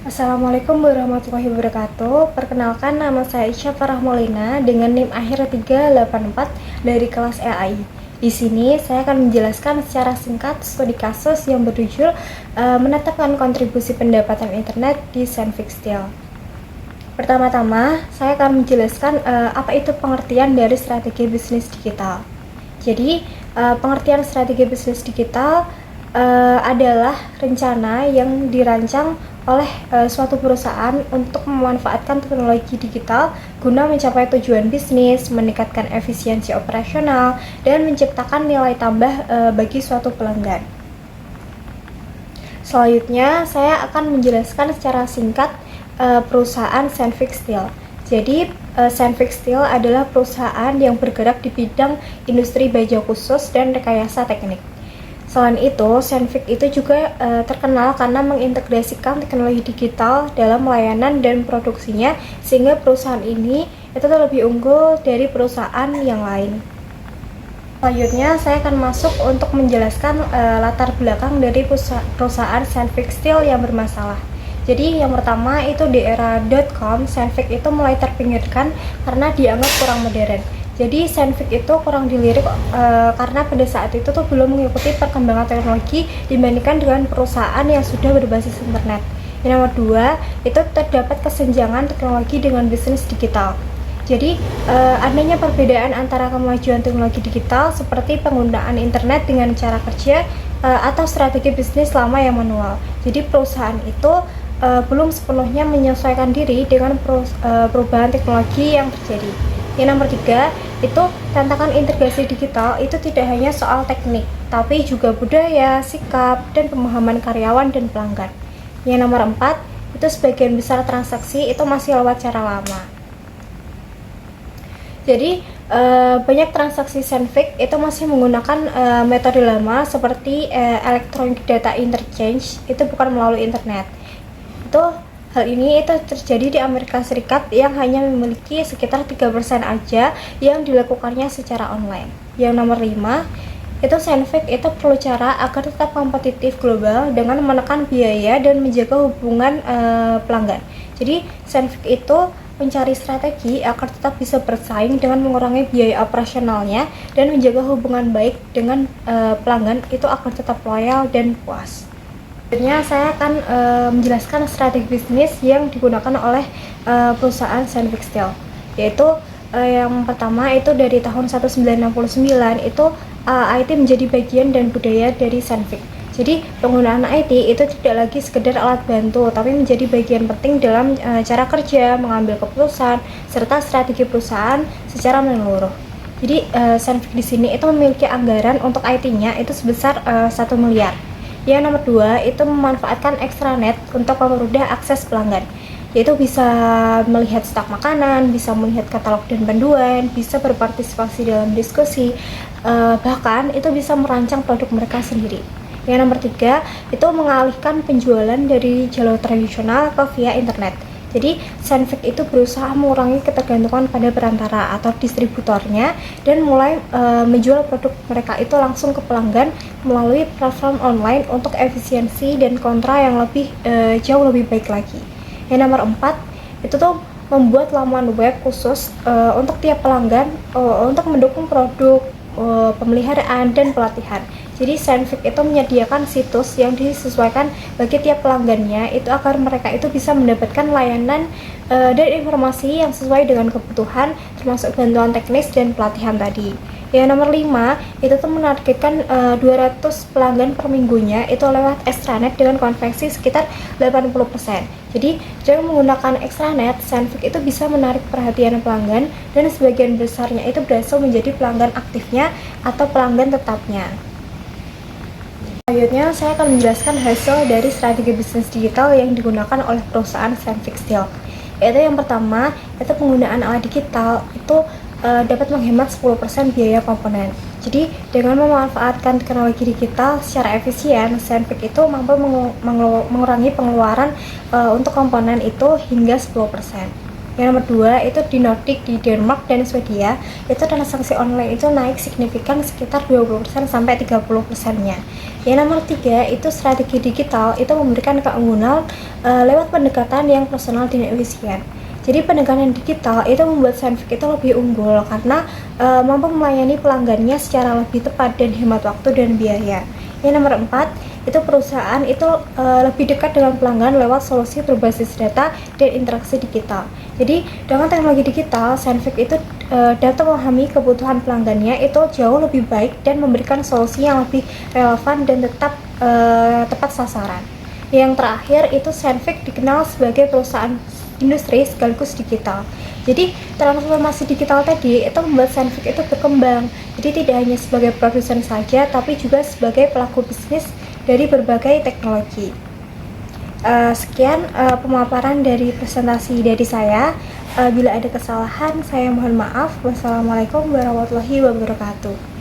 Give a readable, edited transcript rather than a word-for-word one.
Assalamualaikum warahmatullahi wabarakatuh. Perkenalkan, nama saya Isya Farah Maulina dengan NIM akhir 384 dari kelas EAI. Di sini saya akan menjelaskan secara singkat studi kasus yang berjudul menetapkan kontribusi pendapatan internet di Senfik Steel. Pertama-tama, saya akan menjelaskan apa itu pengertian dari strategi bisnis digital. Jadi, pengertian strategi bisnis digital adalah rencana yang dirancang oleh suatu perusahaan untuk memanfaatkan teknologi digital guna mencapai tujuan bisnis, meningkatkan efisiensi operasional, dan menciptakan nilai tambah bagi suatu pelanggan. Selanjutnya, saya akan menjelaskan secara singkat perusahaan Senfik Steel. Jadi, Senfik Steel adalah perusahaan yang bergerak di bidang industri baja khusus dan rekayasa teknik. Selain itu, Senfik itu juga terkenal karena mengintegrasikan teknologi digital dalam layanan dan produksinya, sehingga perusahaan ini itu lebih unggul dari perusahaan yang lain. Selanjutnya, saya akan masuk untuk menjelaskan latar belakang dari perusahaan Senfik Steel yang bermasalah. Jadi, yang pertama itu di era .com, Senfik itu mulai terpinggirkan karena dianggap kurang modern. Jadi Senfik itu kurang dilirik karena pada saat itu tuh belum mengikuti perkembangan teknologi dibandingkan dengan perusahaan yang sudah berbasis internet. Yang nomor dua, itu terdapat kesenjangan teknologi dengan bisnis digital. Jadi adanya perbedaan antara kemajuan teknologi digital seperti penggunaan internet dengan cara kerja atau strategi bisnis lama yang manual. Jadi perusahaan itu belum sepenuhnya menyesuaikan diri dengan perubahan teknologi yang terjadi. Yang nomor tiga, itu tantangan integrasi digital itu tidak hanya soal teknik, tapi juga budaya, sikap, dan pemahaman karyawan dan pelanggan. Yang nomor empat, itu sebagian besar transaksi itu masih lewat cara lama. Jadi, banyak transaksi Senfik itu masih menggunakan metode lama seperti electronic data interchange, itu bukan melalui internet. Hal ini itu terjadi di Amerika Serikat yang hanya memiliki sekitar 3% aja yang dilakukannya secara online. Yang nomor 5, itu Senfik itu perlu cara agar tetap kompetitif global dengan menekan biaya dan menjaga hubungan pelanggan. Jadi Senfik itu mencari strategi agar tetap bisa bersaing dengan mengurangi biaya operasionalnya dan menjaga hubungan baik dengan pelanggan itu agar tetap loyal dan puas. Selanjutnya saya akan menjelaskan strategi bisnis yang digunakan oleh perusahaan Senfik Steel, yaitu yang pertama itu dari tahun 1969 itu IT menjadi bagian dan budaya dari Senfik. Jadi penggunaan IT itu tidak lagi sekedar alat bantu, tapi menjadi bagian penting dalam cara kerja, mengambil keputusan, serta strategi perusahaan secara menyeluruh. Jadi Senfik di sini itu memiliki anggaran untuk IT-nya itu sebesar 1 miliar. Yang nomor 2 itu memanfaatkan extranet untuk mempermudah akses pelanggan, yaitu bisa melihat stok makanan, bisa melihat katalog dan panduan, bisa berpartisipasi dalam diskusi, bahkan itu bisa merancang produk mereka sendiri. Yang nomor 3 itu mengalihkan penjualan dari jalur tradisional ke via internet. Jadi Senfik itu berusaha mengurangi ketergantungan pada perantara atau distributornya dan mulai menjual produk mereka itu langsung ke pelanggan melalui platform online untuk efisiensi dan kontra yang jauh lebih baik lagi. Yang nomor 4 itu tuh membuat laman web khusus untuk tiap pelanggan untuk mendukung produk, pemeliharaan, dan pelatihan. Jadi Senfik itu menyediakan situs yang disesuaikan bagi tiap pelanggannya itu agar mereka itu bisa mendapatkan layanan dan informasi yang sesuai dengan kebutuhan, termasuk bantuan teknis dan pelatihan tadi. Yang nomor 5 itu tuh menargetkan 200 pelanggan per minggunya itu lewat extranet dengan konversi sekitar 80%. Jadi dengan menggunakan extranet, Senfik itu bisa menarik perhatian pelanggan dan sebagian besarnya itu berhasil menjadi pelanggan aktifnya atau pelanggan tetapnya. Selanjutnya, saya akan menjelaskan hasil dari strategi bisnis digital yang digunakan oleh perusahaan Senfik Steel. Yaitu yang pertama, itu penggunaan alat digital itu dapat menghemat 10% biaya komponen. Jadi, dengan memanfaatkan teknologi digital secara efisien, Senfik itu mampu mengurangi pengeluaran untuk komponen itu hingga 10%. Yang nomor 2 itu di Nordic, di Denmark dan Swedia, itu transaksi online itu naik signifikan sekitar 20% sampai 30%-nya. Yang nomor 3 itu strategi digital itu memberikan keunggulan lewat pendekatan yang personal dan efisien. Jadi pendekatan digital itu membuat Scientific itu lebih unggul karena mampu melayani pelanggannya secara lebih tepat dan hemat waktu dan biaya. Yang nomor 4 itu perusahaan itu lebih dekat dengan pelanggan lewat solusi berbasis data dan interaksi digital. Jadi dengan teknologi digital, Scientific itu dapat memahami kebutuhan pelanggannya itu jauh lebih baik dan memberikan solusi yang lebih relevan dan tetap tepat sasaran. Yang terakhir itu Scientific dikenal sebagai perusahaan industri sekaligus digital. Jadi transformasi digital tadi itu membuat Scientific itu berkembang. Jadi tidak hanya sebagai produsen saja, tapi juga sebagai pelaku bisnis dari berbagai teknologi. Sekian pemaparan dari presentasi dari saya. Bila ada kesalahan, saya mohon maaf. Wassalamualaikum warahmatullahi wabarakatuh.